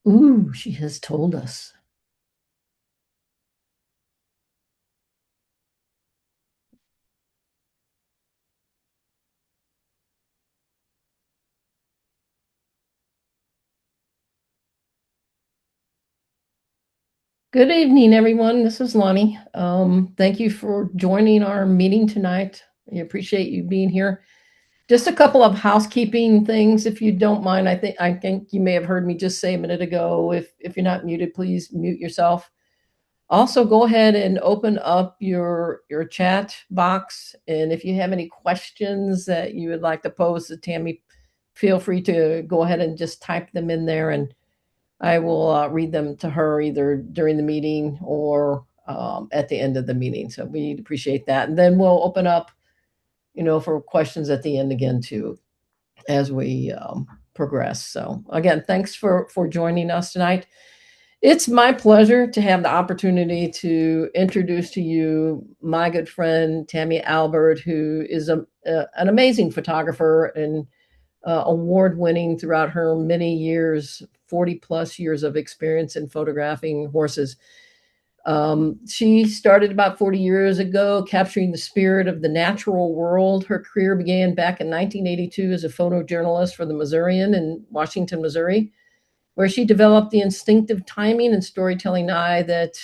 Ooh, she has told us. Good evening, everyone. This is Lonnie. Thank you for joining our meeting tonight. I appreciate you being here. Just a couple of housekeeping things, if you don't mind. I think you may have heard me just say a minute ago. If you're not muted, please mute yourself. Also, go ahead and open up your chat box, and if you have any questions that you would like to pose to Tammy, feel free to go ahead and just type them in there, and I will read them to her either during the meeting or at the end of the meeting. So we appreciate that, and then we'll open up, for questions at the end again too as we progress. So again, thanks for joining us tonight. It's my pleasure to have the opportunity to introduce to you my good friend Tammy Albert, who is an amazing photographer and award winning throughout her many years, 40 plus years of experience in photographing horses. She started about 40 years ago, capturing the spirit of the natural world. Her career began back in 1982 as a photojournalist for the Missourian in Washington, Missouri, where she developed the instinctive timing and storytelling eye that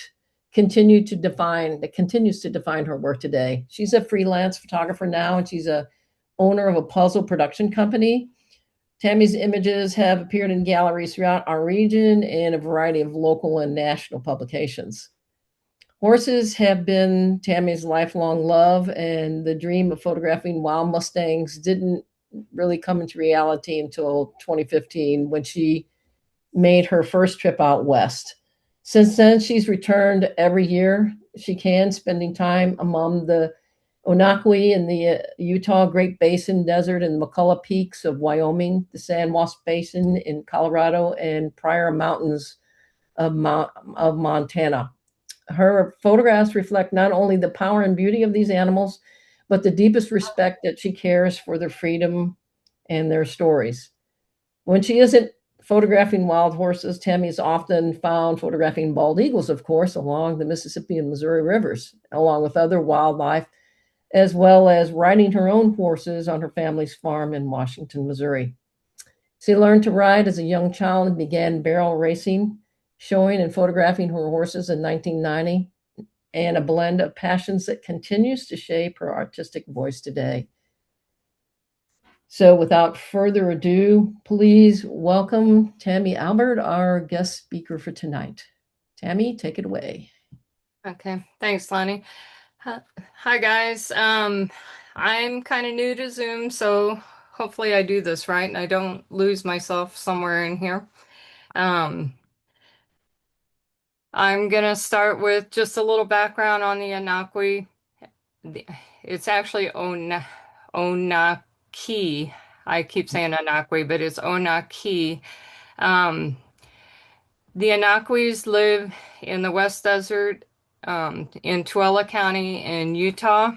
continues to define her work today. She's a freelance photographer now, and she's a owner of a puzzle production company. Tammy's images have appeared in galleries throughout our region and a variety of local and national publications. Horses have been Tammy's lifelong love, and the dream of photographing wild Mustangs didn't really come into reality until 2015 when she made her first trip out west. Since then, she's returned every year she can, spending time among the Onakwi in the Utah Great Basin Desert and the McCullough Peaks of Wyoming, the San Wasp Basin in Colorado, and Pryor Mountains of Montana. Her photographs reflect not only the power and beauty of these animals, but the deepest respect that she cares for their freedom and their stories. When she isn't photographing wild horses, Tammy is often found photographing bald eagles, of course, along the Mississippi and Missouri rivers, along with other wildlife, as well as riding her own horses on her family's farm in Washington, Missouri. She learned to ride as a young child and began barrel racing, showing and photographing her horses in 1990, and a blend of passions that continues to shape her artistic voice today. So, without further ado, please welcome Tammy Albert, our guest speaker for tonight. Tammy, take it away. Okay, thanks, Lonnie. Hi, guys. I'm kind of new to Zoom, so hopefully I do this right and I don't lose myself somewhere in here. Um, I'm gonna start with just a little background on the Anakwi. It's actually Onaki. I keep saying Anakwi, but it's Onaki. Um, the Anakwis live in the West Desert, in Tooele County in Utah.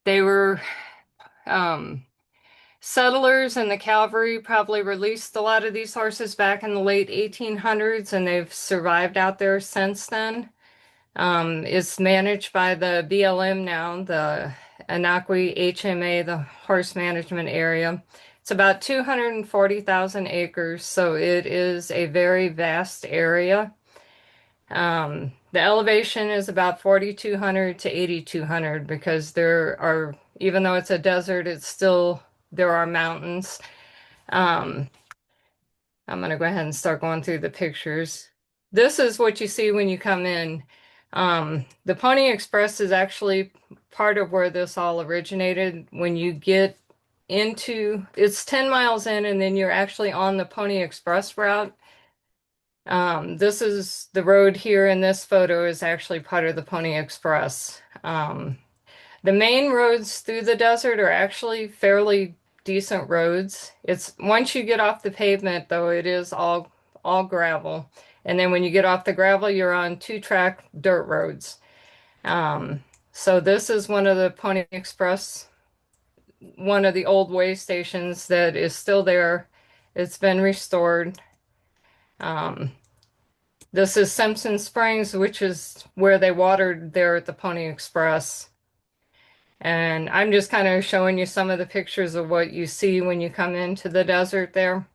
They were um, settlers, and the cavalry probably released a lot of these horses back in the late 1800s, and they've survived out there since then. It's managed by the BLM now, the Anakwi HMA, the Horse Management Area. It's about 240,000 acres, so it is a very vast area. The elevation is about 4,200 to 8,200 because there are, even though it's a desert, there are mountains. Um, I'm going to go ahead and start going through the pictures. This is what you see when you come in. The Pony Express is actually part of where this all originated. When you get it's 10 miles in, and then you're actually on the Pony Express route. This is the road here in this photo is actually part of the Pony Express. The main roads through the desert are actually fairly decent roads. It's once you get off the pavement, though, it is all gravel. And then when you get off the gravel, you're on two-track dirt roads. So this is one of the Pony Express, one of the old way stations that is still there. It's been restored. Um, this is Simpson Springs, which is where they watered there at the Pony Express. And I'm just kind of showing you some of the pictures of what you see when you come into the desert there.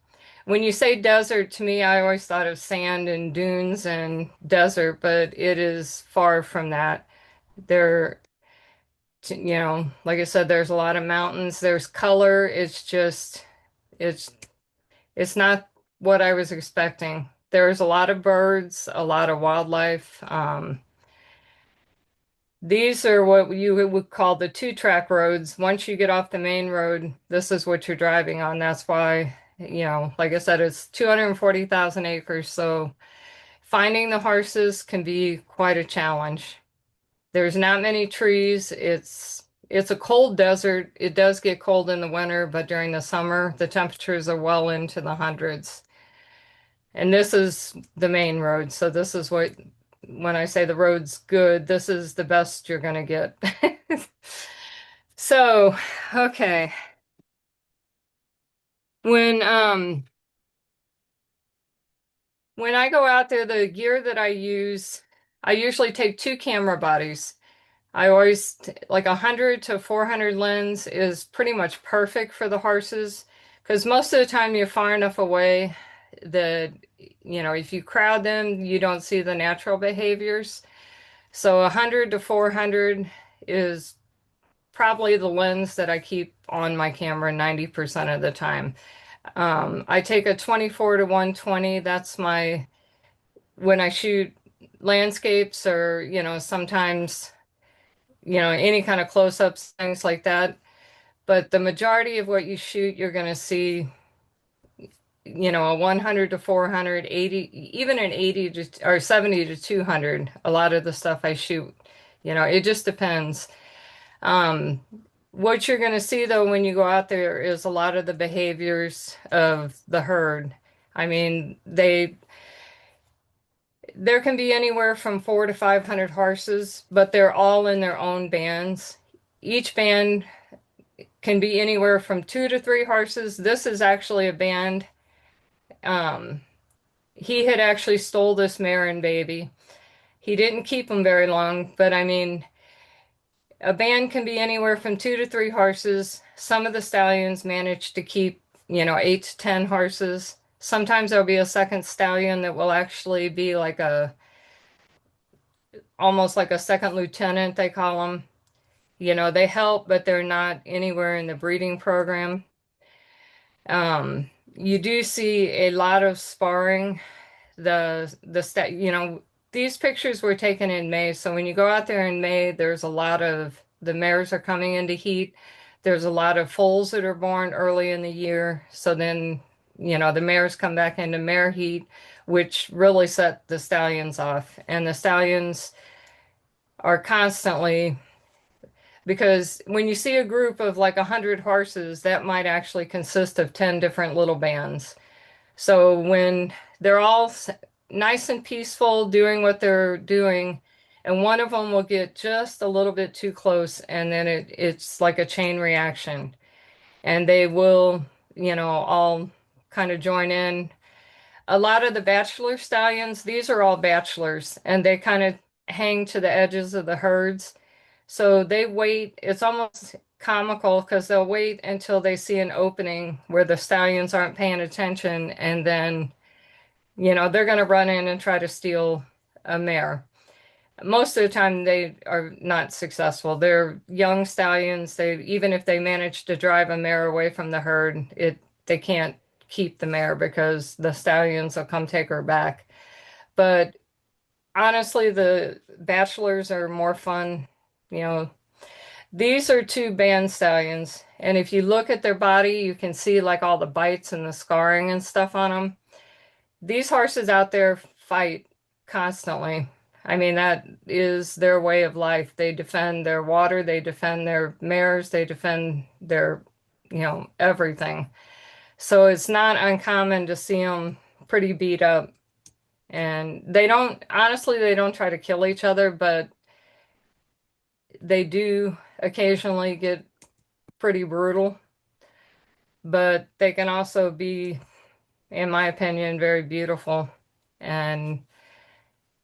When you say desert, to me, I always thought of sand and dunes and desert, but it is far from that. There, like I said, there's a lot of mountains, there's color. It's, it's not what I was expecting. There's a lot of birds, a lot of wildlife. These are what you would call the two-track roads. Once you get off the main road, this is what you're driving on. That's why, like I said, it's 240,000 acres. So finding the horses can be quite a challenge. There's not many trees. It's a cold desert. It does get cold in the winter, but during the summer, the temperatures are well into the hundreds. And this is the main road. So this is when I say the road's good, this is the best you're going to get. So, okay. When um when I go out there, the gear that I use, I usually take two camera bodies. I always like 100 to 400 lens is pretty much perfect for the horses because most of the time you're far enough away that if you crowd them, you don't see the natural behaviors. So 100 to 400 is probably the lens that I keep on my camera 90% of the time. I take a 24 to 120. That's when I shoot landscapes or, sometimes, any kind of close-ups, things like that. But the majority of what you shoot, you're going to see, a 100 to 400, 80, even an 80 to, or 70 to 200. A lot of the stuff I shoot, it just depends. Um, what you're going to see though when you go out there is a lot of the behaviors of the herd. I mean, there can be anywhere from 400 to 500 horses, but they're all in their own bands. Each band can be anywhere from 2 to 3 horses. This is actually a band. Um, he had actually stole this mare and baby. He didn't keep them very long, but I mean, a band can be anywhere from 2 to 3 horses. Some of the stallions manage to keep, 8 to 10 horses. Sometimes there'll be a second stallion that will actually be almost like a second lieutenant, they call them. They help, but they're not anywhere in the breeding program. You do see a lot of sparring. These pictures were taken in May, so when you go out there in May, there's a lot of the mares are coming into heat. There's a lot of foals that are born early in the year. So then, the mares come back into mare heat, which really set the stallions off. And the stallions are constantly, because when you see a group of like 100 horses, that might actually consist of 10 different little bands. So when they're all nice and peaceful doing what they're doing, and one of them will get just a little bit too close, and then it's like a chain reaction. And they will, all kind of join in. A lot of the bachelor stallions, these are all bachelors, and they kind of hang to the edges of the herds. So they wait, it's almost comical because they'll wait until they see an opening where the stallions aren't paying attention, and then, they're going to run in and try to steal a mare. Most of the time they are not successful. They're young stallions. Even if they manage to drive a mare away from the herd, they can't keep the mare because the stallions will come take her back. But honestly, the bachelors are more fun. You know, these are two band stallions, and if you look at their body, you can see like all the bites and the scarring and stuff on them. These horses out there fight constantly. I mean, that is their way of life. They defend their water, they defend their mares, they defend their, everything. So it's not uncommon to see them pretty beat up. And honestly, they don't try to kill each other, but they do occasionally get pretty brutal. But they can also be in my opinion, very beautiful. And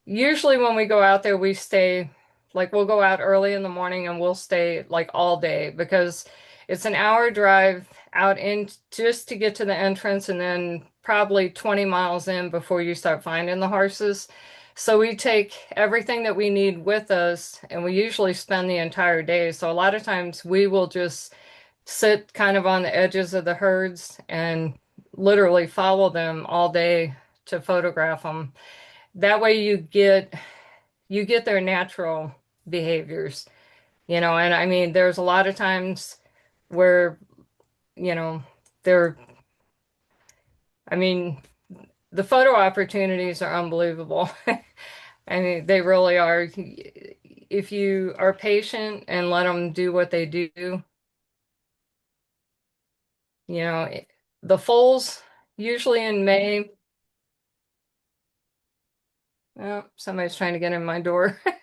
usually when we go out there, we stay, like we'll go out early in the morning and we'll stay like all day because it's an hour drive out in just to get to the entrance and then probably 20 miles in before you start finding the horses. So we take everything that we need with us and we usually spend the entire day. So a lot of times we will just sit kind of on the edges of the herds and literally follow them all day to photograph them. That way you get their natural behaviors, and I mean there's a lot of times where, you know, they're I mean the photo opportunities are unbelievable. I mean they really are. If you are patient and let them do what they do, you know, the foals usually in May. Oh, somebody's trying to get in my door. I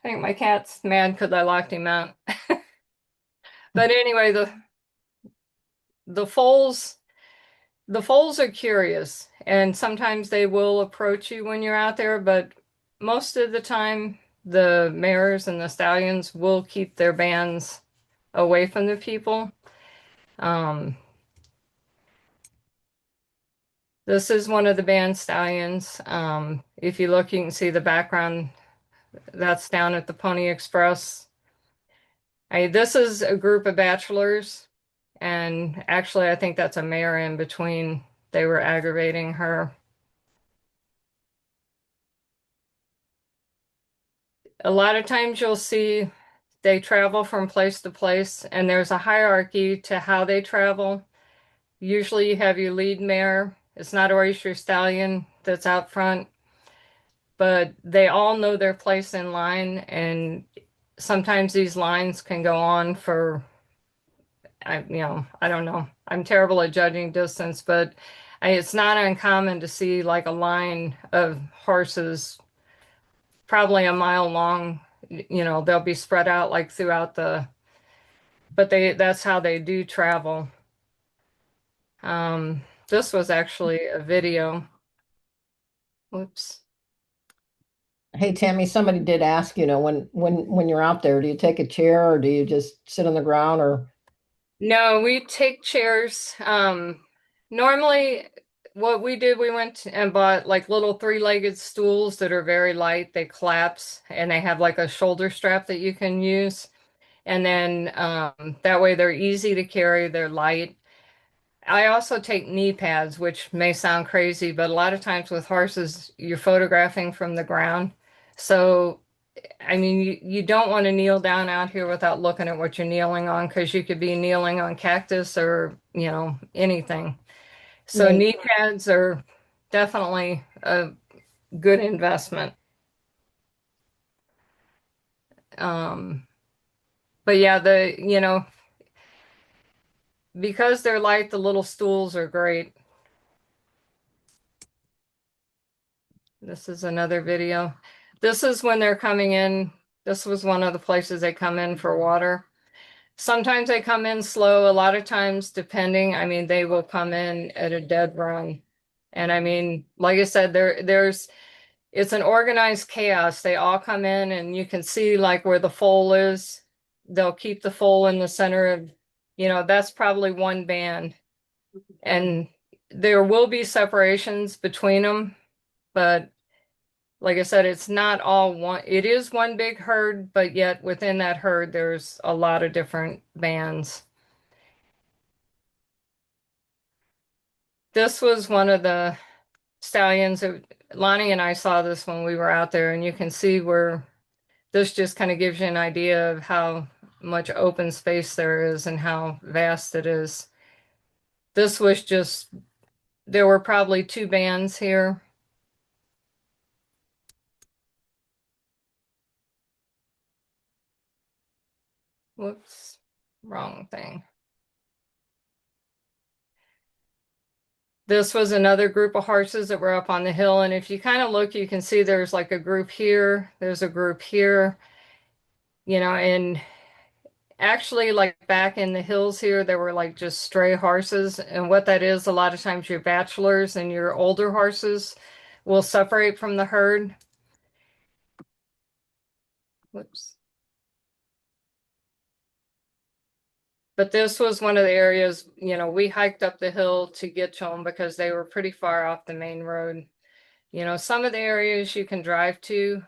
think my cat's mad because I locked him out. But anyway, the foals the foals are curious and sometimes they will approach you when you're out there, but most of the time the mares and the stallions will keep their bands away from the people. Um, this is one of the band stallions. If you look, you can see the background. That's down at the Pony Express. This is a group of bachelors, and actually, I think that's a mare in between. They were aggravating her. A lot of times you'll see they travel from place to place, and there's a hierarchy to how they travel. Usually, you have your lead mare. It's not always your stallion that's out front, but they all know their place in line, and sometimes these lines can go on for I don't know. I'm terrible at judging distance, but it's not uncommon to see like a line of horses, probably a mile long. They'll be spread out like throughout but that's how they do travel. This was actually a video. Whoops. Hey Tammy, somebody did ask, when you're out there, do you take a chair or do you just sit on the ground or No, we take chairs. Normally, what we did, we went and bought like little three-legged stools that are very light. They collapse and they have like a shoulder strap that you can use. And then that way they're easy to carry, they're light. I also take knee pads, which may sound crazy, but a lot of times with horses, you're photographing from the ground. So I mean, you don't want to kneel down out here without looking at what you're kneeling on because you could be kneeling on cactus or, anything. So yeah, knee pads are definitely a good investment. Um, but yeah, because they're light, the little stools are great. This is another video. This is when they're coming in. This was one of the places they come in for water. Sometimes they come in slow. A lot of times, depending, I mean, they will come in at a dead run. And I mean, like I said, it's an organized chaos. They all come in and you can see like where the foal is. They'll keep the foal in the center of, that's probably one band. And there will be separations between them, but like I said, it's not all one. It is one big herd, but yet within that herd, there's a lot of different bands. This was one of the stallions that Lonnie and I saw this when we were out there, and you can see where this just kind of gives you an idea of how much open space there is and how vast it is. This was just, there were probably two bands here. Whoops, wrong thing. This was another group of horses that were up on the hill. And if you kind of look, you can see there's like a group here, there's a group here, and Actually, like back in the hills here, there were like just stray horses. And what that is, a lot of times your bachelors and your older horses will separate from the herd. Whoops. But this was one of the areas, we hiked up the hill to get to them because they were pretty far off the main road. Some of the areas you can drive to,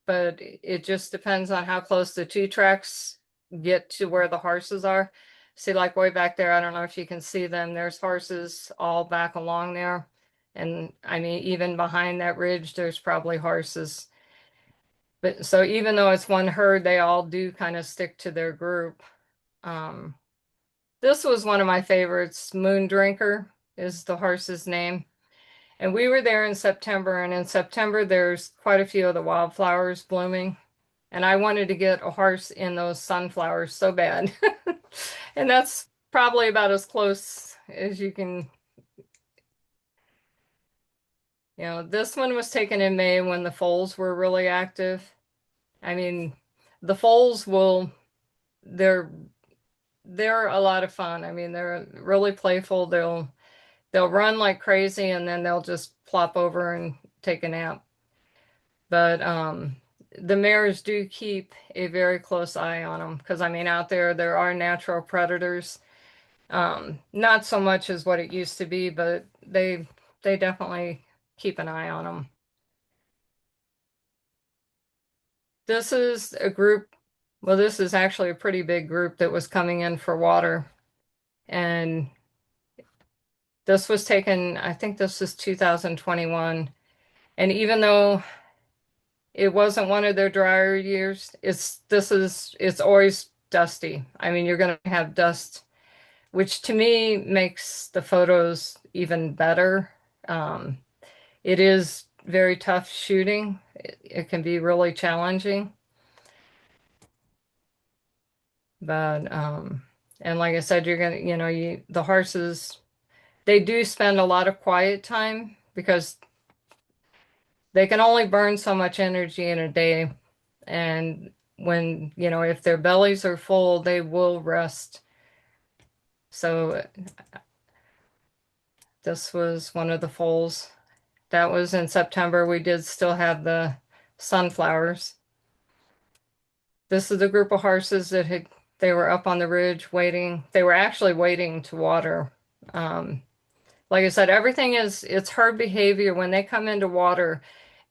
but it just depends on how close the two tracks get to where the horses are. See, like way back there, I don't know if you can see them. There's horses all back along there. And I mean, even behind that ridge, there's probably horses. But so even though it's one herd, they all do kind of stick to their group. Um, this was one of my favorites. Moon Drinker is the horse's name. And we were there in September, and in September, there's quite a few of the wildflowers blooming. And I wanted to get a horse in those sunflowers so bad. And that's probably about as close as you can. This one was taken in May when the foals were really active. I mean, the foals they're they're a lot of fun. I mean, they're really playful. They'll run like crazy and then they'll just plop over and take a nap. But the mares do keep a very close eye on them because I mean, out there are natural predators. Not so much as what it used to be, but they definitely keep an eye on them. This is a group, well, this is actually a pretty big group that was coming in for water. And this was taken, I think this was 2021. And even though it wasn't one of their drier years, it's always dusty. I mean, you're going to have dust, which to me makes the photos even better. Um, It is very tough shooting. It can be really challenging. But and like I said, you're gonna, the horses, they do spend a lot of quiet time because they can only burn so much energy in a day. And when, if their bellies are full, they will rest. So this was one of the foals. That was in September. We did still have the sunflowers. This is the group of horses they were up on the ridge waiting. They were actually waiting to water. Um, like I said, it's herd behavior. When they come into water,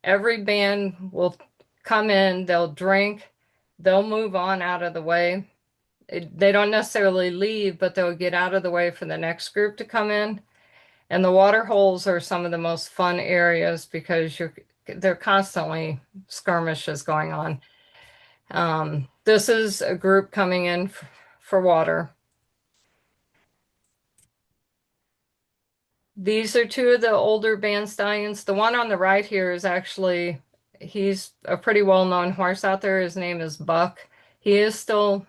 every band will come in, they'll drink, they'll move on out of the way. They don't necessarily leave, but they'll get out of the way for the next group to come in. And the water holes are some of the most fun areas because they're constantly skirmishes going on. This is a group coming in for water. These are two of the older band stallions. The one on the right here is actually, he's a pretty well-known horse out there. His name is Buck. He is still,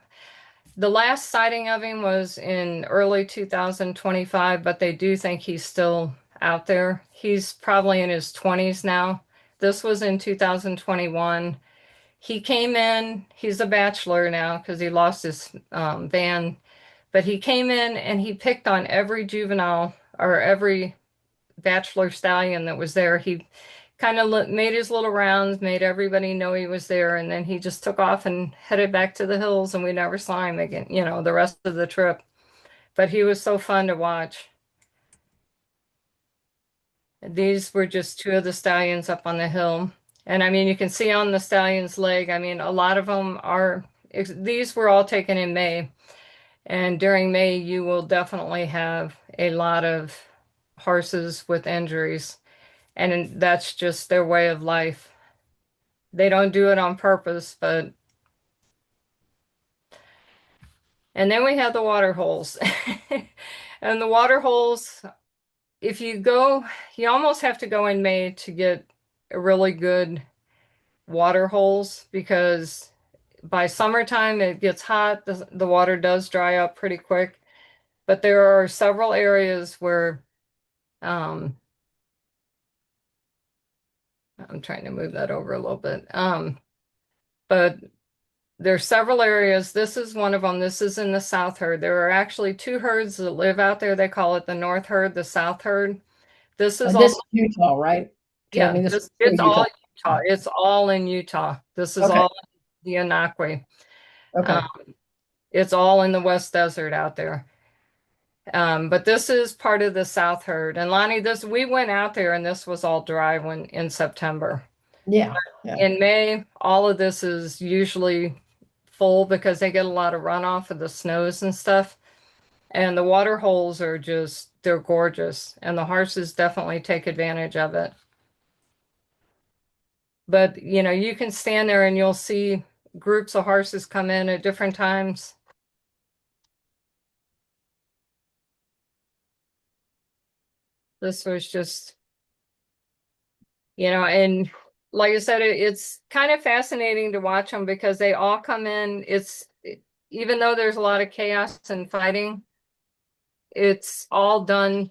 the last sighting of him was in early 2025, but they do think he's still out there. He's probably in his 20s now. This was in 2021. He came in, he's a bachelor now because he lost his van, but he came in and he picked on every juvenile or every bachelor stallion that was there. He kind of made his little rounds, made everybody know he was there, and then he just took off and headed back to the hills, and we never saw him again, the rest of the trip. But he was so fun to watch. These were just two of the stallions up on the hill. And I mean, you can see on the stallion's leg, I mean, a lot of them these were all taken in May. And during May, you will definitely have a lot of horses with injuries. And that's just their way of life. They don't do it on purpose, but. And then we have the water holes. And the water holes, if you go, you almost have to go in May to get a really good water holes because by summertime it gets hot. The water does dry up pretty quick. But there are several areas where um, I'm trying to move that over a little bit. But There's several areas. This is one of them. This is in the South Herd. There are actually two herds that live out there. They call it the North Herd, the South Herd. This is This all, is Utah, right? yeah, Tammy, this is this for it's all Utah. Utah. It's all in Utah. This is Okay. all the Anakwe. Um, Okay. it's all in the West Desert out there. But this is part of the South Herd. And Lonnie, this we went out there and this was all dry when in September. Yeah. Yeah. In May, all of this is usually full because they get a lot of runoff of the snows and stuff. And the water holes are just, they're gorgeous. And the horses definitely take advantage of it. But, you can stand there and you'll see groups of horses come in at different times. This was just, and like I said, it's kind of fascinating to watch them because they all come in. Even though there's a lot of chaos and fighting, it's all done.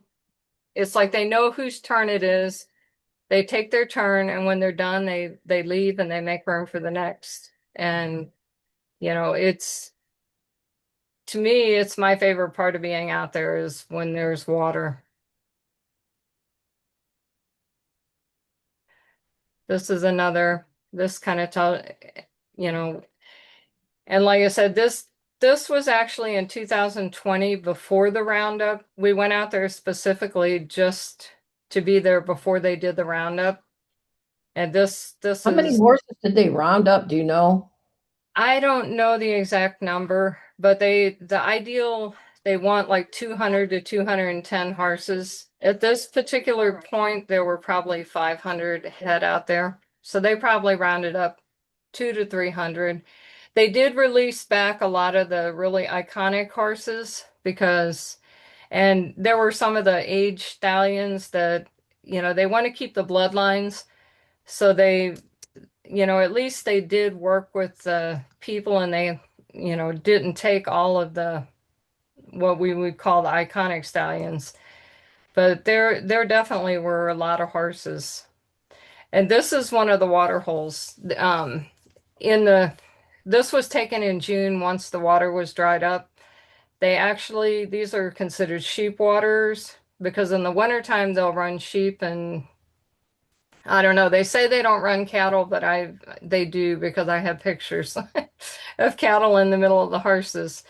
It's like they know whose turn it is. They take their turn, and when they're done, they leave and they make room for the next. And it's to me, it's my favorite part of being out there is when there's water. This is another, this kind of tell, you know, and like I said, this was actually in 2020 before the roundup. We went out there specifically just to be there before they did the roundup. And this How many is horses did they round up? Do you know? I don't know the exact number, but the ideal they want like 200 to 210 horses. At this particular point, there were probably 500 head out there. So they probably rounded up 2 to 300. They did release back a lot of the really iconic horses and there were some of the age stallions that, they want to keep the bloodlines. So at least they did work with the people and they, didn't take all of the what we would call the iconic stallions. But there definitely were a lot of horses. And this is one of the water holes. In the This was taken in June once the water was dried up. These are considered sheep waters because in the wintertime they'll run sheep and I don't know. They say they don't run cattle, but they do because I have pictures of cattle in the middle of the horses.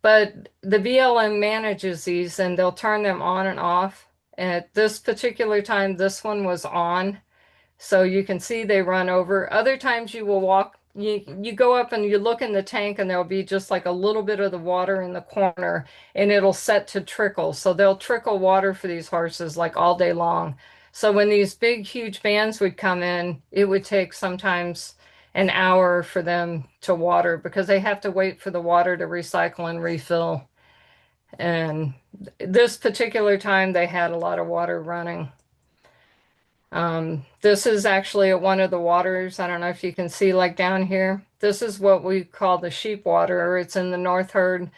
But the BLM manages these and they'll turn them on and off. At this particular time, this one was on. So you can see they run over. Other times you will you go up and you look in the tank and there'll be just like a little bit of the water in the corner and it'll set to trickle. So they'll trickle water for these horses like all day long. So when these big, huge bands would come in, it would take sometimes an hour for them to water because they have to wait for the water to recycle and refill. And this particular time, they had a lot of water running. This is actually at one of the waters. I don't know if you can see like down here. This is what we call the sheep water. It's in the North Herd.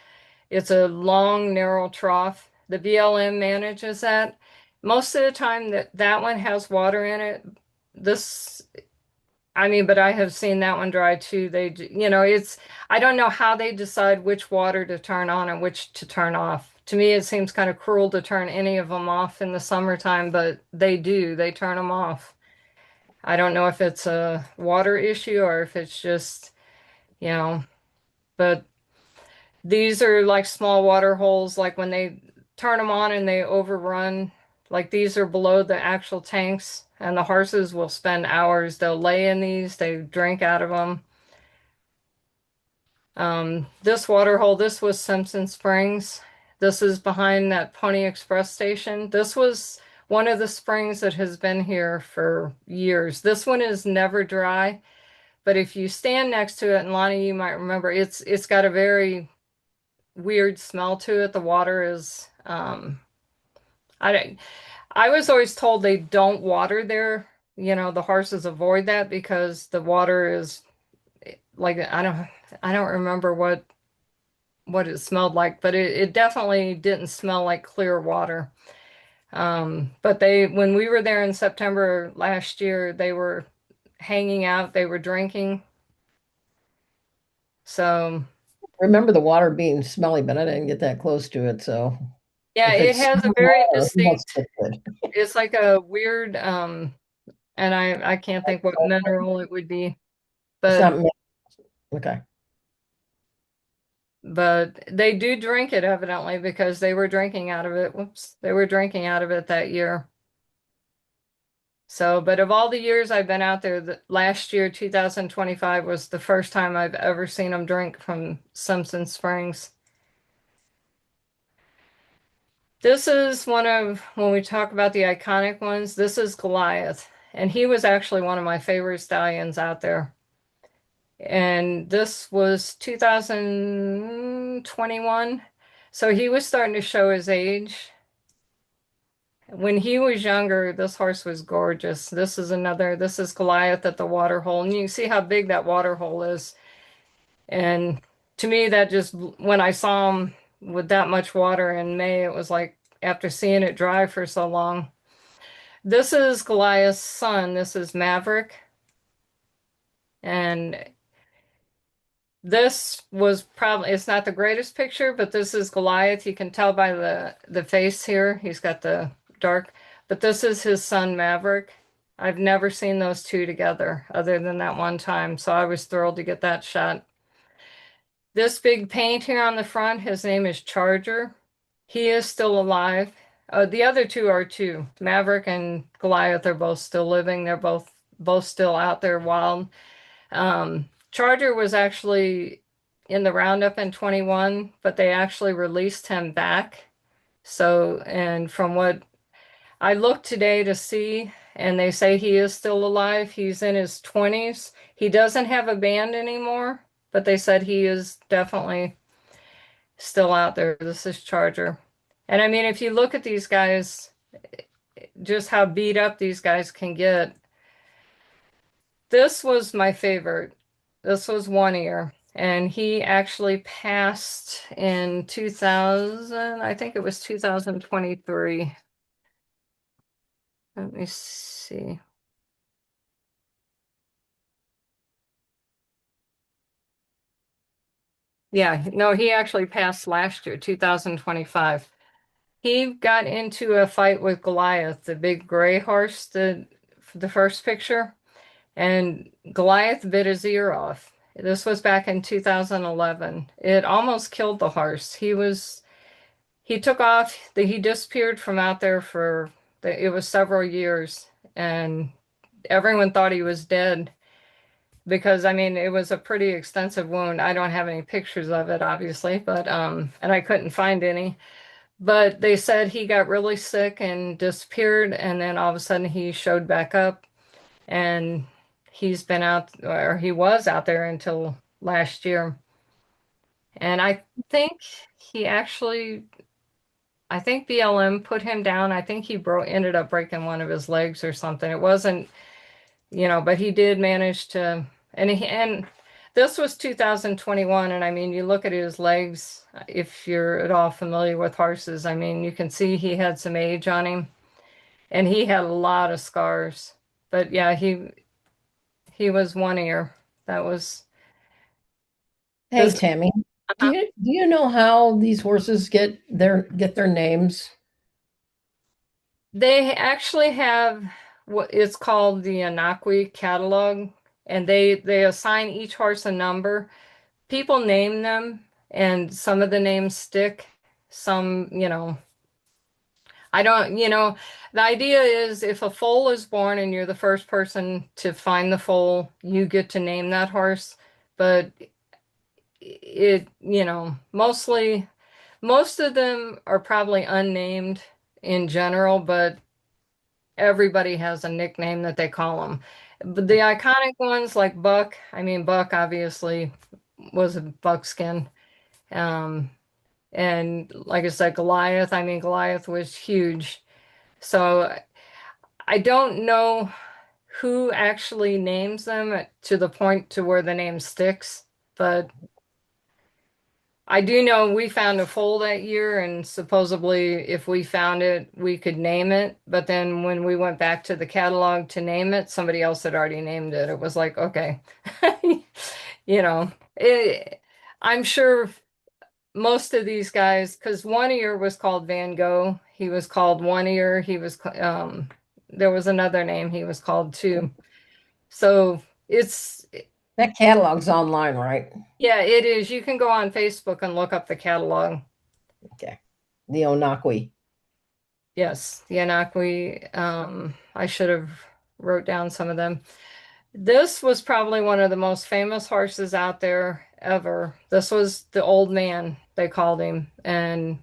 It's a long, narrow trough. The BLM manages that. Most of the time that one has water in it. This, I mean, but I have seen that one dry too. I don't know how they decide which water to turn on and which to turn off. To me, it seems kind of cruel to turn any of them off in the summertime, but they do. They turn them off. I don't know if it's a water issue or if it's just, you know, but these are like small water holes, like when they turn them on and they overrun, like these are below the actual tanks, and the horses will spend hours. They'll lay in these, they drink out of them. This water hole, this was Simpson Springs. This is behind that Pony Express station. This was one of the springs that has been here for years. This one is never dry. But if you stand next to it, and Lonnie, you might remember, it's got a very weird smell to it. The water is I don't I was always told they don't water there. The horses avoid that because the water is like I don't remember what it smelled like, but it definitely didn't smell like clear water. But when we were there in September last year, they were hanging out, they were drinking. So Remember the water being smelly, but I didn't get that close to it. So yeah, if it it's has a smelling very water, it must distinct, look good. it's like a weird, and I can't think what mineral it would be, It's but not okay. they do drink it evidently because they were drinking out of it. Whoops, they were drinking out of it that year. So, but of all the years I've been out there, the last year, 2025, was the first time I've ever seen them drink from Simpson Springs. This is one of, when we talk about the iconic ones, this is Goliath. And he was actually one of my favorite stallions out there. And this was 2021. So he was starting to show his age. When he was younger, this horse was gorgeous. This is Goliath at the water hole. And you can see how big that water hole is. And to me, that just, when I saw him with that much water in May, it was like after seeing it dry for so long. This is Goliath's son. This is Maverick. And this was probably, it's not the greatest picture, but this is Goliath. You can tell by the face here. He's got the dark, but this is his son Maverick. I've never seen those two together other than that one time, so I was thrilled to get that shot. This big paint here on the front, his name is Charger. He is still alive. The other two are too. Maverick and Goliath are both still living. They're both still out there wild. Charger was actually in the roundup in 21, but they actually released him back. So, and from what I looked today to see, and they say he is still alive. He's in his 20s. He doesn't have a band anymore, but they said he is definitely still out there. This is Charger. And I mean, if you look at these guys, just how beat up these guys can get, this was my favorite. This was 1 year. And he actually passed in 2000, I think it was 2023. Let me see. Yeah, no, he actually passed last year, 2025. He got into a fight with Goliath, the big gray horse, the first picture, and Goliath bit his ear off. This was back in 2011. It almost killed the horse. He took off, he disappeared from out there for it was several years, and everyone thought he was dead because I mean it was a pretty extensive wound. I don't have any pictures of it, obviously, but and I couldn't find any. But they said he got really sick and disappeared, and then all of a sudden he showed back up, and he's been out, or he was out there until last year. And think he actually, I think BLM put him down. I think he ended up breaking one of his legs or something. It wasn't, but he did manage to, and this was 2021, and I mean, you look at his legs, if you're at all familiar with horses, I mean, you can see he had some age on him, and he had a lot of scars. But yeah, he was 1 year. That was Hey this. Tammy, uh, do you know how these horses get their names? They actually have what is called the Anakwi catalog, and they assign each horse a number. People name them, and some of the names stick. Some, I don't, the idea is if a foal is born and you're the first person to find the foal, you get to name that horse. But mostly, most of them are probably unnamed in general, but everybody has a nickname that they call them. But the iconic ones like Buck, I mean, Buck obviously was a buckskin. Um, and like I said, Goliath, I mean, Goliath was huge. So I don't know who actually names them to the point to where the name sticks, but I do know we found a foal that year, and supposedly if we found it, we could name it. But then when we went back to the catalog to name it, somebody else had already named it. It was like, okay. You know, it, I'm sure most of these guys, because One Ear was called Van Gogh. He was called One Ear. There was another name he was called too. So it's, That catalog's online, right? yeah, it is. You can go on Facebook and look up the catalog. Okay. The Onakwi. Yes, the Anakwi. I should have wrote down some of them. This was probably one of the most famous horses out there ever. This was the old man, they called him, and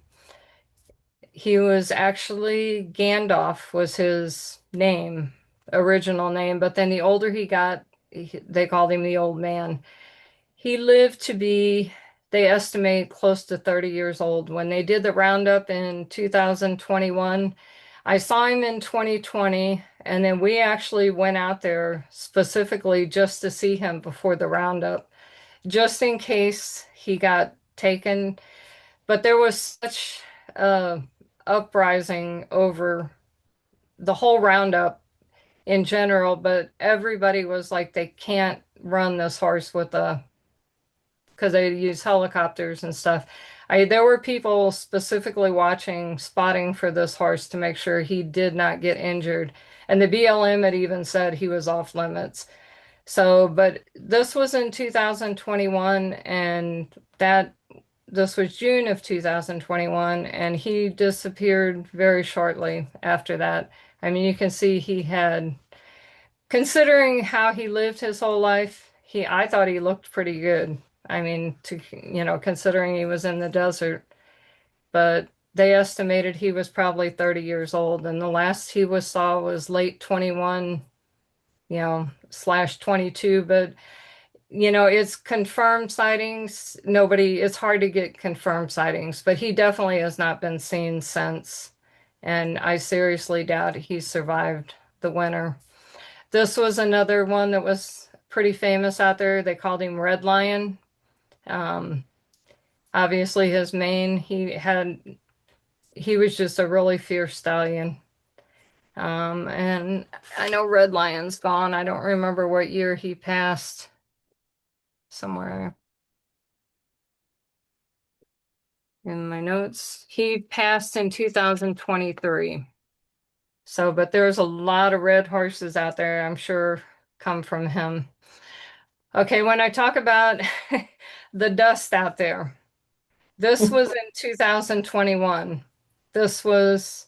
he was actually Gandalf was his name, original name, but then the older he got, they called him the old man. He lived to be, they estimate, close to 30 years old. When they did the roundup in 2021, I saw him in 2020, and then we actually went out there specifically just to see him before the roundup, just in case he got taken. But there was such a uprising over the whole roundup in general, but everybody was like, they can't run this horse with a because they use helicopters and stuff. There were people specifically watching, spotting for this horse to make sure he did not get injured. And the BLM had even said he was off limits. So, but this was in 2021, and that this was June of 2021, and he disappeared very shortly after that. I mean, you can see he had, considering how he lived his whole life, I thought he looked pretty good. I mean, considering he was in the desert, but they estimated he was probably 30 years old, and the last he was saw was late 21, slash 22, but it's confirmed sightings. It's hard to get confirmed sightings, but he definitely has not been seen since. And I seriously doubt he survived the winter. This was another one that was pretty famous out there. They called him Red Lion. Um, Obviously his mane, he was just a really fierce stallion. And I know Red Lion's gone. I don't remember what year he passed somewhere in my notes. He passed in 2023. So, but there's a lot of red horses out there, I'm sure, come from him. Okay, when I talk about the dust out there, this was in 2021. This was,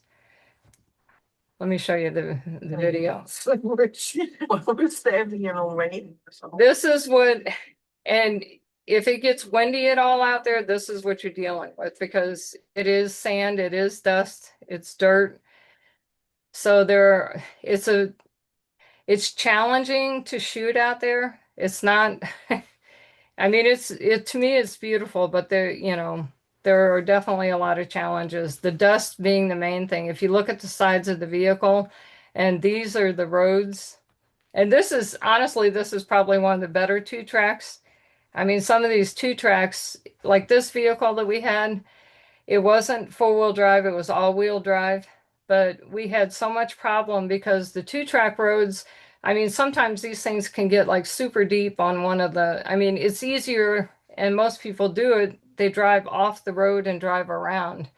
let me show you the video. Which was standing in a rain or something. This is what, and if it gets windy at all out there, this is what you're dealing with because it is sand, it is dust, it's dirt. So it's challenging to shoot out there. It's not, I mean, to me, it's beautiful, but there are definitely a lot of challenges. The dust being the main thing. If you look at the sides of the vehicle, and these are the roads, and this is probably one of the better two tracks. I mean, some of these two tracks, like this vehicle that we had, it wasn't four-wheel drive, it was all-wheel drive. But we had so much problem because the two-track roads, I mean, sometimes these things can get like super deep on I mean, it's easier, and most people do it, they drive off the road and drive around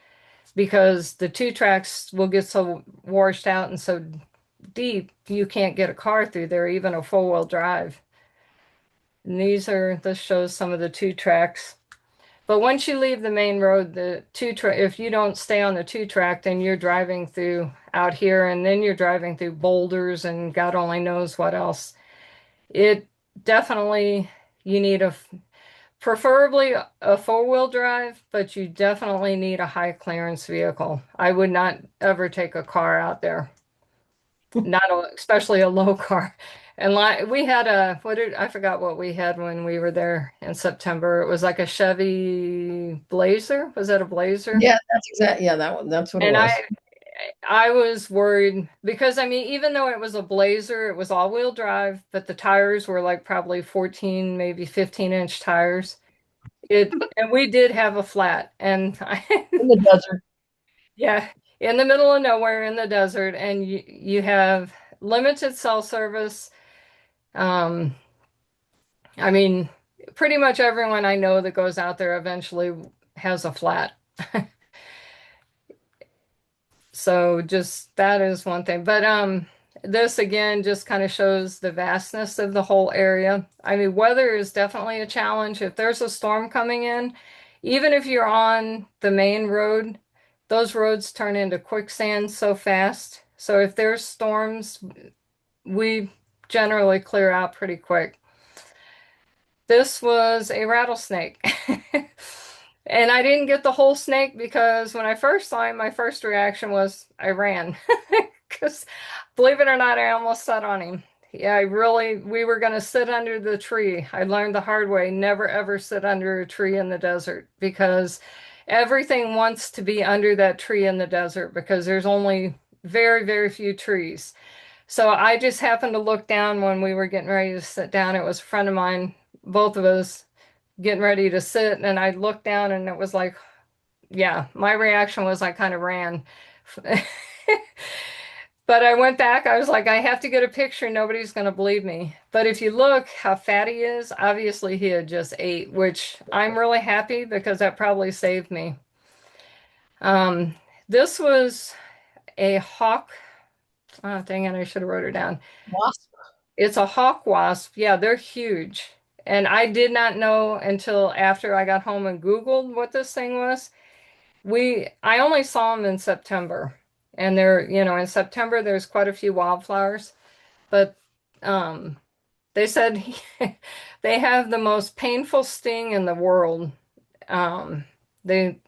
because the two tracks will get so washed out and so deep, you can't get a car through there, even a four-wheel drive. And this shows some of the two tracks. But once you leave the main road, if you don't stay on the two track, then you're driving through out here and then you're driving through boulders and God only knows what else. It definitely, you need preferably a four-wheel drive, but you definitely need a high clearance vehicle. I would not ever take a car out there, especially a low car. And like we had I forgot what we had when we were there in September. It was like a Chevy Blazer. Was that a Blazer? Yeah, that's exactly. Yeah, that's what it And was. I was worried because I mean, even though it was a Blazer, it was all-wheel drive, but the tires were like probably 14, maybe 15-inch tires. And we did have a flat, and In the desert. yeah, in the middle of nowhere in the desert, and you have limited cell service. Um, I mean, pretty much everyone I know that goes out there eventually has a flat. So just that is one thing. But this again just kind of shows the vastness of the whole area. I mean, weather is definitely a challenge. If there's a storm coming in, even if you're on the main road, those roads turn into quicksand so fast. So if there's storms, we generally clear out pretty quick. This was a rattlesnake. And I didn't get the whole snake because when I first saw him, my first reaction was I ran. Because believe it or not, I almost sat on him. Yeah, we were going to sit under the tree. I learned the hard way, never ever sit under a tree in the desert because everything wants to be under that tree in the desert because there's only very, very few trees. So I just happened to look down when we were getting ready to sit down. It was a friend of mine, both of us getting ready to sit, and I looked down and it was like, yeah, my reaction was I kind of ran. But I went back, I was like, I have to get a picture. Nobody's going to believe me. But if you look how fat he is, obviously he had just ate, which I'm really happy because that probably saved me. Um, this was a hawk. Oh, dang it, I should have wrote it down. Wasp. It's a hawk wasp. Yeah, they're huge. And I did not know until after I got home and Googled what this thing was. I only saw them in September. And in September there's quite a few wildflowers, but um they said they have the most painful sting in the world. Um they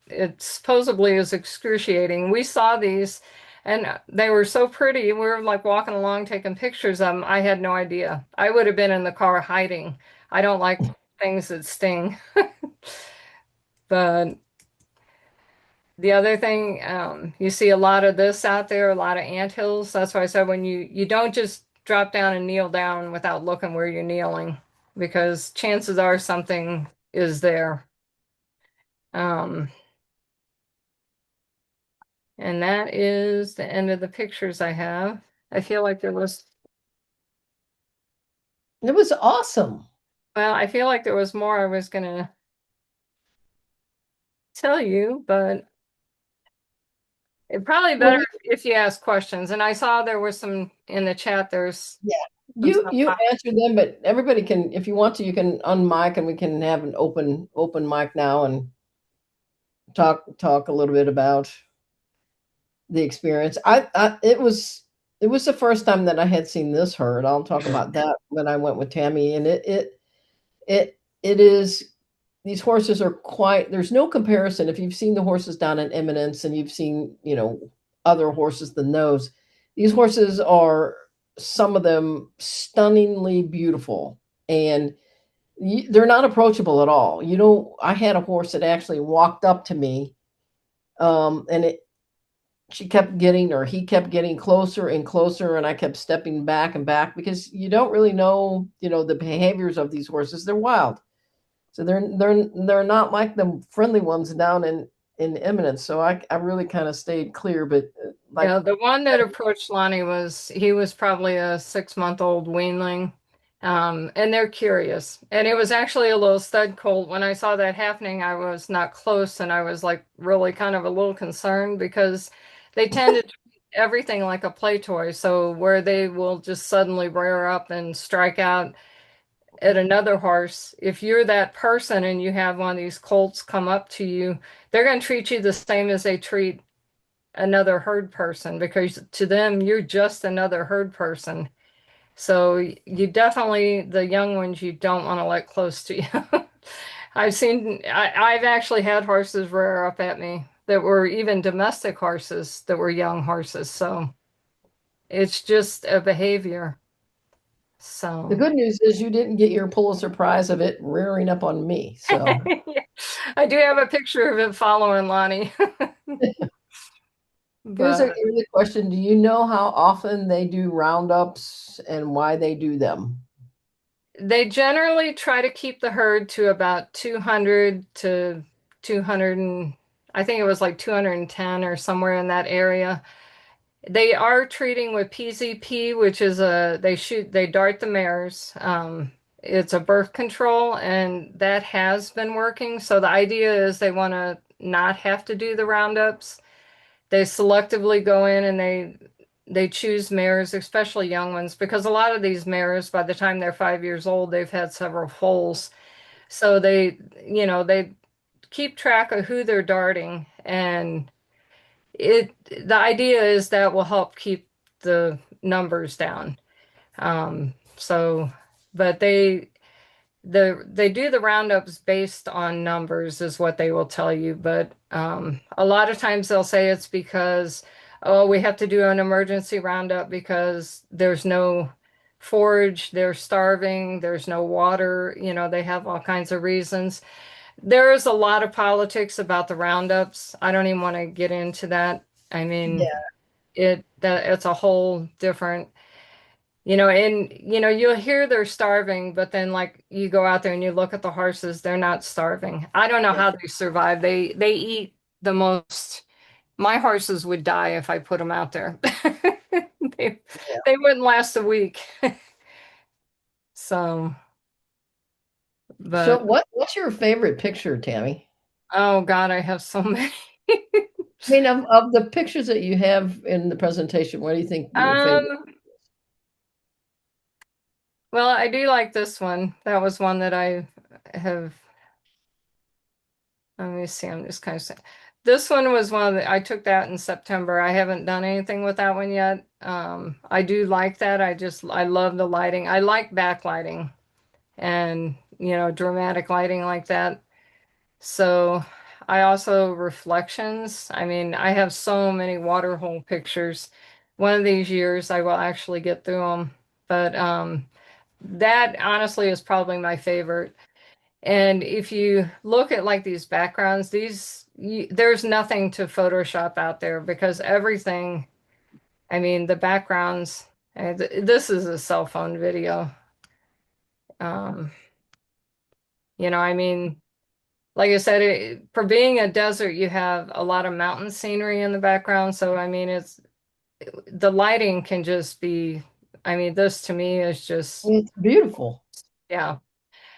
it supposedly is excruciating. We saw these and they were so pretty. We were like walking along taking pictures of them. I had no idea. I would have been in the car hiding. I don't like things that sting. But the other thing, you see a lot of this out there, a lot of anthills. That's why I said when you don't just drop down and kneel down without looking where you're kneeling, because chances are something is there. Um, and that is the end of the pictures I have. I feel like there was, It was awesome. well, I feel like there was more I was gonna tell you, but it probably Well, better if you ask questions. And I saw there was some in the chat. There's yeah, some you stuff. you answer them, but everybody can, if you want to, you can unmic and we can have an open mic now and talk a little bit about the experience. It was the first time that I had seen this herd. I'll talk about that when I went with Tammy, and it is, these horses are quite, there's no comparison. If you've seen the horses down in Eminence and you've seen, other horses than these horses are, some of them, stunningly beautiful, and they're not approachable at all. I had a horse that actually walked up to me, and he kept getting closer and closer, and I kept stepping back and back because you don't really know, the behaviors of these horses. They're wild. So they're not like the friendly ones down in Eminence. So I really kind of stayed clear, but like, Yeah, the one that approached Lonnie he was probably a 6-month-old weanling. And they're curious. And it was actually a little stud colt. When I saw that happening, I was not close and I was like really kind of a little concerned because they tend to treat everything like a play toy. So where they will just suddenly rear up and strike out at another horse, if you're that person and you have one of these colts come up to you, they're going to treat you the same as they treat another herd person because to them you're just another herd person. So you definitely, the young ones you don't want to let close to you. I've actually had horses rear up at me that were even domestic horses that were young horses. So it's just a behavior. the So good news is you didn't get your Pulitzer Prize of it rearing up on me. So I do have a picture of it following Lonnie. here's a But question: do you know how often they do roundups and why they do them? they generally try to keep the herd to about 200 to 200 and I think it was like 210 or somewhere in that area. They are treating with PZP, which is they dart the mares. it's a birth control, and that has been working. So the idea is they want to not have to do the roundups. They selectively go in and they choose mares, especially young ones, because a lot of these mares, by the time they're 5 years old, they've had several foals. So they keep track of who they're darting, and the idea is that will help keep the numbers down. So, but they do the roundups based on numbers is what they will tell you, but a lot of times they'll say it's because, oh, we have to do an emergency roundup because there's no forage, they're starving, there's no water, they have all kinds of reasons. There is a lot of politics about the roundups. I don't even want to get into that. I mean, Yeah. it's a whole different, and you'll hear they're starving, but then like you go out there and you look at the horses, they're not starving. I don't know how they survive. They eat the most. My horses would die if I put them out there. They Yeah. they wouldn't last a week. So, So but what's your favorite picture, Tammy? oh God, I have so many. I mean, of the pictures that you have in the presentation, what do you think your favorite? Um, well, I do like this one. That was one that I have. Let me see. I'm just kind of saying. This one was one of I took that in September. I haven't done anything with that one yet. I do like that. I love the lighting. I like backlighting and, dramatic lighting like that. So I also reflections. I mean, I have so many water hole pictures. One of these years I will actually get through them. But that honestly is probably my favorite. And if you look at like these backgrounds, there's nothing to Photoshop out there because everything, I mean, the backgrounds, this is a cell phone video. Um, I mean, like I said, for being a desert, you have a lot of mountain scenery in the background. So, I mean, the lighting can just be, I mean, this to me is just, It's beautiful. yeah,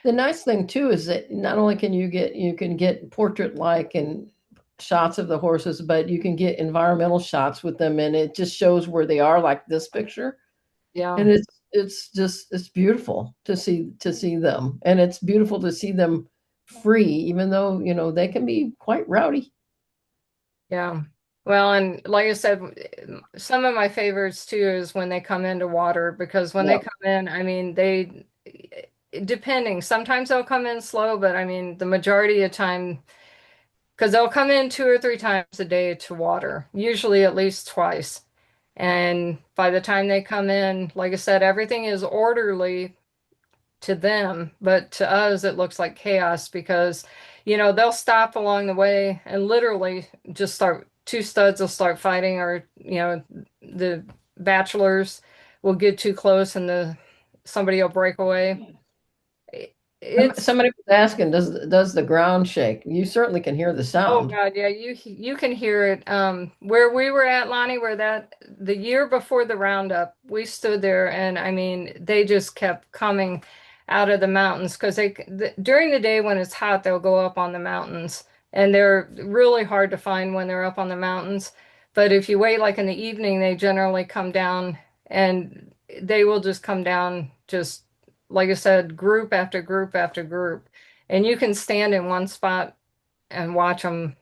The nice thing too is that not only can you can get portrait like and shots of the horses, but you can get environmental shots with them, and it just shows where they are, like this picture. And yeah, it's beautiful to see them, and it's beautiful to see them free, even though they can be quite rowdy. yeah. Well, and like I said, some of my favorites too is when they come into water because when they Yeah. come in, I mean, depending, sometimes they'll come in slow, but I mean, the majority of time, because they'll come in 2 or 3 times a day to water, usually at least twice. And by the time they come in, like I said, everything is orderly to them, but to us, it looks like chaos because, they'll stop along the way and literally just two studs will start fighting, or, the bachelors will get too close and somebody will break away. It's Somebody was asking, does the ground shake? You certainly can hear the Oh sound. God, yeah, you can hear it. Where we were at, Lonnie, where the year before the roundup, we stood there, and I mean, they just kept coming out of the mountains because during the day when it's hot, they'll go up on the mountains, and they're really hard to find when they're up on the mountains. But if you wait, like in the evening, they generally come down, and they will just come down, just like I said, group after group after group, and you can stand in one spot and watch them.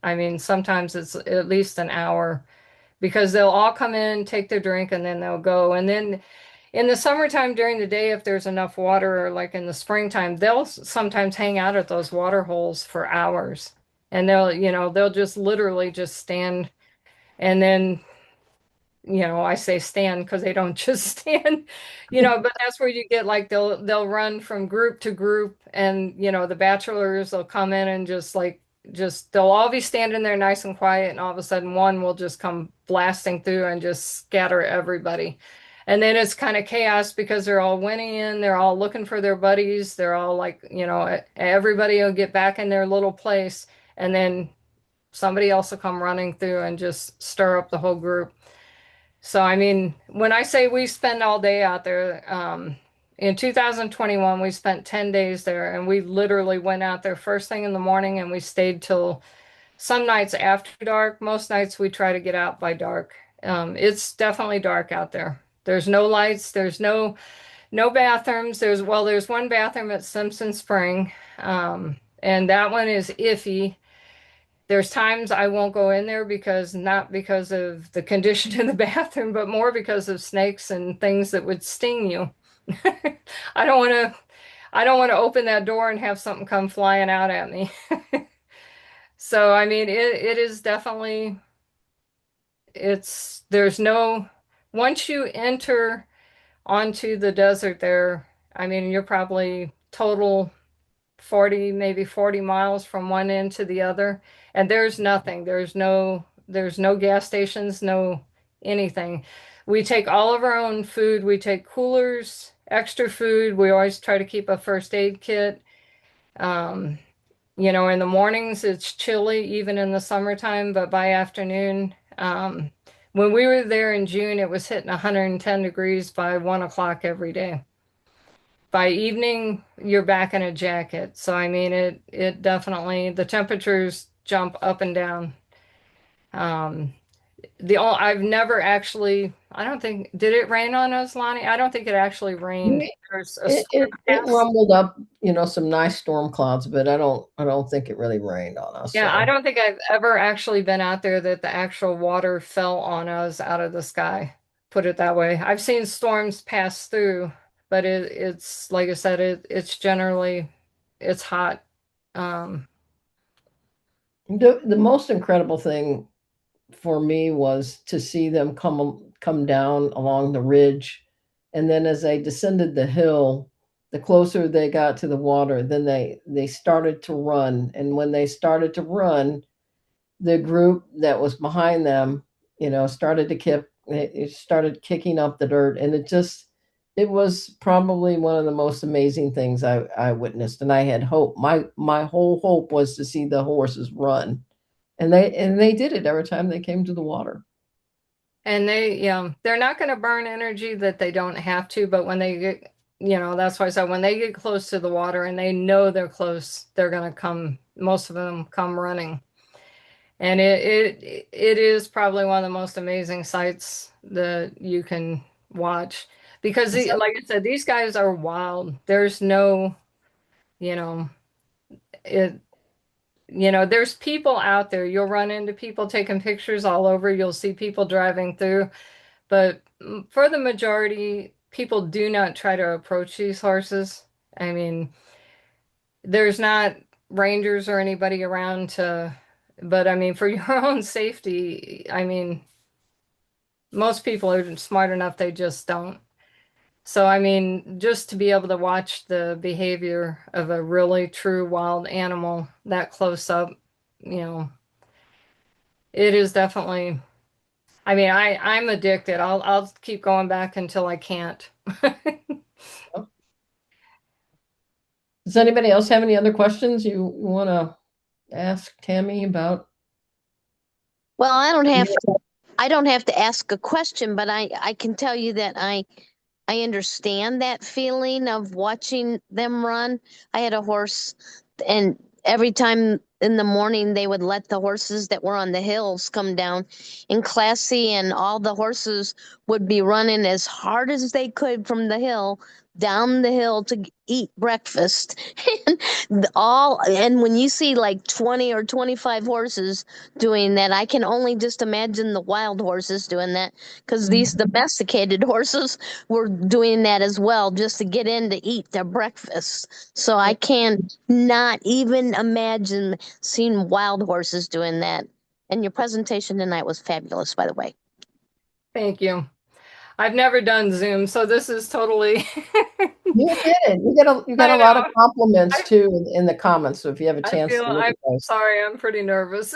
I mean, sometimes it's at least an hour because they'll all come in, take their drink, and then they'll go. And then in the summertime during the day, if there's enough water, or like in the springtime, they'll sometimes hang out at those water holes for hours. And they'll just literally just stand and then I say stand because they don't just stand, but that's where you get like they'll run from group to group, and the bachelors will come in and just they'll all be standing there nice and quiet, and all of a sudden one will just come blasting through and just scatter everybody. And then it's kind of chaos because they're all winning in, they're all looking for their buddies, they're all like, everybody will get back in their little place, and then somebody else will come running through and just stir up the whole group. So, I mean, when I say we spend all day out there, In 2021, we spent 10 days there and we literally went out there first thing in the morning and we stayed till some nights after dark. Most nights we try to get out by dark. It's definitely dark out there. There's no lights, there's no bathrooms. There's one bathroom at Simpson Spring, and that one is iffy. There's times I won't go in there because not because of the condition in the bathroom, but more because of snakes and things that would sting you. I don't want to I don't want to open that door and have something come flying out at me. So I mean it is definitely it's there's no once you enter onto the desert there, I mean you're probably total 40, maybe 40 miles from one end to the other. And there's nothing. There's no gas stations, no anything. We take all of our own food. We take coolers, extra food. We always try to keep a first aid kit. Um, in the mornings it's chilly, even in the summertime, but by afternoon, when we were there in June, it was hitting 110 degrees by 1 o'clock every day. By evening, you're back in a jacket. So I mean, it definitely the temperatures jump up and down. Um, I've never actually, I don't think, did it rain on us, Lonnie? I don't think it actually rained. There's a storm It pass. rumbled up, some nice storm clouds, but I don't think it really rained on us. Yeah, I So don't think I've ever actually been out there that the actual water fell on us out of the sky. Put it that way. I've seen storms pass through, but it's like I said, it's generally it's hot. Um, the most incredible thing for me was to see them come down along the ridge, and then as they descended the hill, the closer they got to the water, then they started to run, and when they started to run, the group that was behind them, started to it started kicking up the dirt, and it was probably one of the most amazing things I witnessed, and I had hope. My whole hope was to see the horses run, and they did it every time they came to the water. and they're not going to burn energy that they don't have to, but when they get, that's why I said when they get close to the water and they know they're close, they're going to come, most of them come running. And it is probably one of the most amazing sights that you can watch because So, like I said, these guys are wild. There's no, you know, it, there's people out there. You'll run into people taking pictures all over. You'll see people driving through. But for the majority, people do not try to approach these horses. I mean, there's not rangers or anybody around but I mean, for your own safety, I mean, most people are smart enough, they just don't. So, I mean, just to be able to watch the behavior of a really true wild animal that close up, you know, it is definitely, I mean, I'm addicted. I'll keep going back until I can't. does anybody else have any other questions you want to ask Tammy about? Well, I don't have to ask a question, but I can tell you that I understand that feeling of watching them run. I had a horse, and every time in the morning they would let the horses that were on the hills come down in Classy, and all the horses would be running as hard as they could from the hill down the hill to eat breakfast. And when you see like 20 or 25 horses doing that, I can only just imagine the wild horses doing that, because these domesticated horses were doing that as well just to get in to eat their breakfast. So I can not even imagine seeing wild horses doing that. And your presentation tonight was fabulous, by the way. Thank you. I've never done Zoom, so this is totally. You did it. You got I a lot of know. compliments I, too in the comments. So if you have a chance to look I'm at those, sorry, I'm pretty nervous.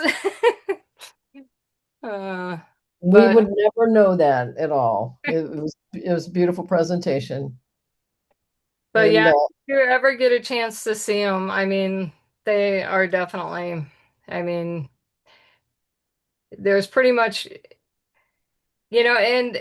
we But would never know that at all. It was a beautiful presentation, and yeah, if you ever get a chance to see them, I mean, they are definitely, I mean, there's pretty much, and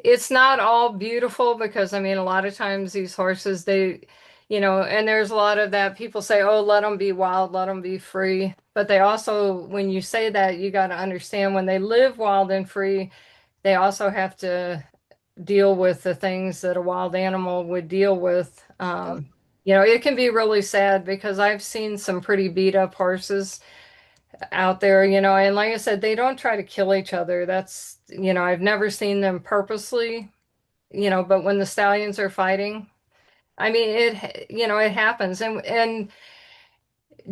it's not all beautiful because I mean, a lot of times these horses, and there's a lot of that people say, oh, let them be wild, let them be free. But they also, when you say that, you got to understand when they live wild and free, they also have to deal with the things that a wild animal would deal with. It can be really sad because I've seen some pretty beat up horses out there, and like I said, they don't try to kill each other. I've never seen them purposely, but when the stallions are fighting, I mean, it happens. And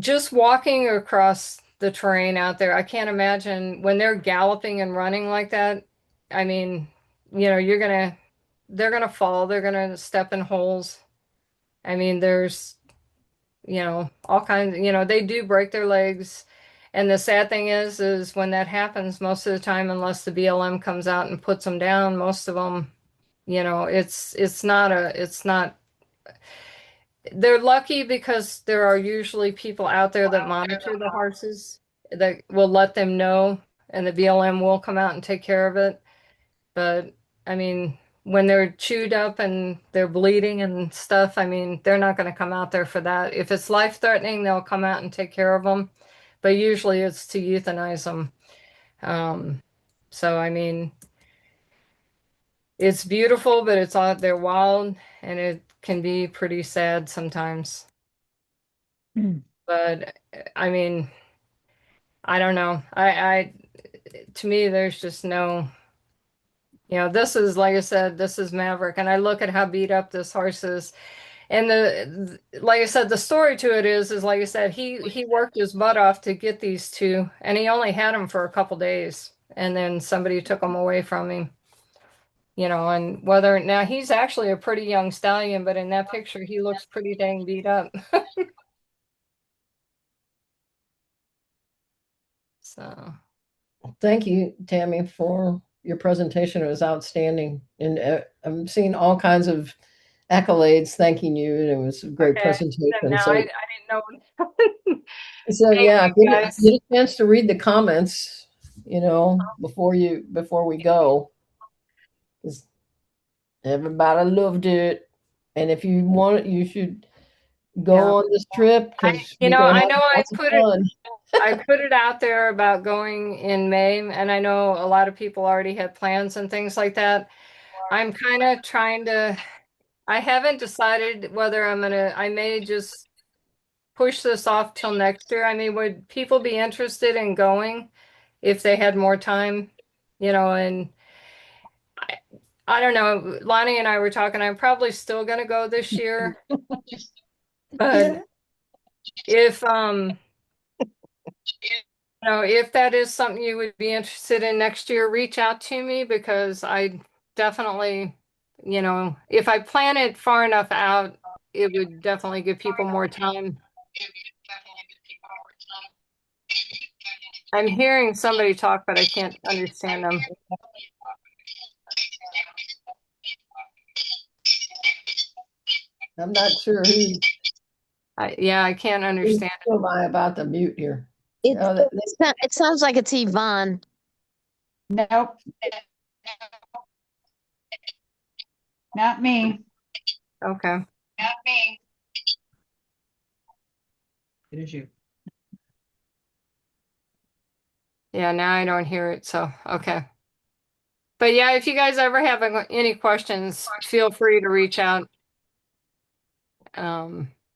just walking across the terrain out there, I can't imagine when they're galloping and running like that. I mean, they're gonna fall, they're gonna step in holes. I mean, there's, all kinds, they do break their legs. And the sad thing is when that happens, most of the time, unless the BLM comes out and puts them down, most of them, it's not. They're lucky because there are usually people out there that monitor the horses that will let them know, and the BLM will come out and take care of it. But I mean, when they're chewed up and they're bleeding and stuff, I mean, they're not going to come out there for that. If it's life-threatening, they'll come out and take care of them. But usually it's to euthanize them. Um, so I mean, it's beautiful, but they're wild and it can be pretty sad sometimes. But I mean, I don't know. To me, there's just no, this is, like I said, this is Maverick. And I look at how beat up this horse is. And like I said, the story to it is like I said, he worked his butt off to get these two, and he only had them for a couple days, and then somebody took them away from him. And now he's actually a pretty young stallion, but in that picture, he looks pretty dang beat up. So. Thank you, Tammy, for your presentation. It was outstanding. And I'm seeing all kinds of accolades thanking you. And it was a great Okay. presentation. Now So, I didn't know. so Thank yeah, you, guys. get a chance to read the comments, before we go. 'Cause everybody loved it. And if you want it, you should go Yeah. on this trip because you're going to I have know lots of fun. I put it out there about going in May, and I know a lot of people already had plans and things like that. I'm kind of I haven't decided whether I may just push this off till next year. I mean, would people be interested in going if they had more time? And I, I don't know. Lonnie and I were talking, I'm probably still going to go this year, but if, if that is something you would be interested in next year, reach out to me because I definitely, if I plan it far enough out, it would definitely give people more time. I'm hearing somebody talk, but I can't understand them. I'm not sure who I can't understand it. who am I about the mute here. It sounds like it's Yvonne. Nope. Not me. Okay. Not me. It is you. Yeah, now I don't hear it, so okay. But yeah, if you guys ever have any questions, feel free to reach out.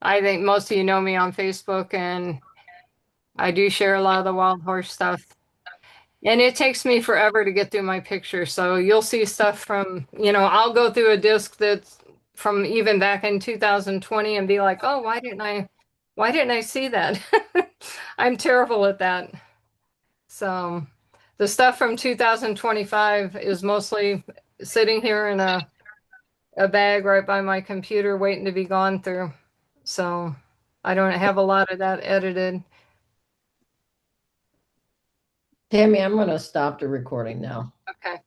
I think most of you know me on Facebook, and I do share a lot of the wild horse stuff. And it takes me forever to get through my pictures. So you'll see stuff from, I'll go through a disc that's from even back in 2020 and be like, oh, why didn't I see that? I'm terrible at that. So the stuff from 2025 is mostly sitting here in a bag right by my computer waiting to be gone through. So I don't have a lot of that edited. Tammy, I'm going to stop the recording now. Okay.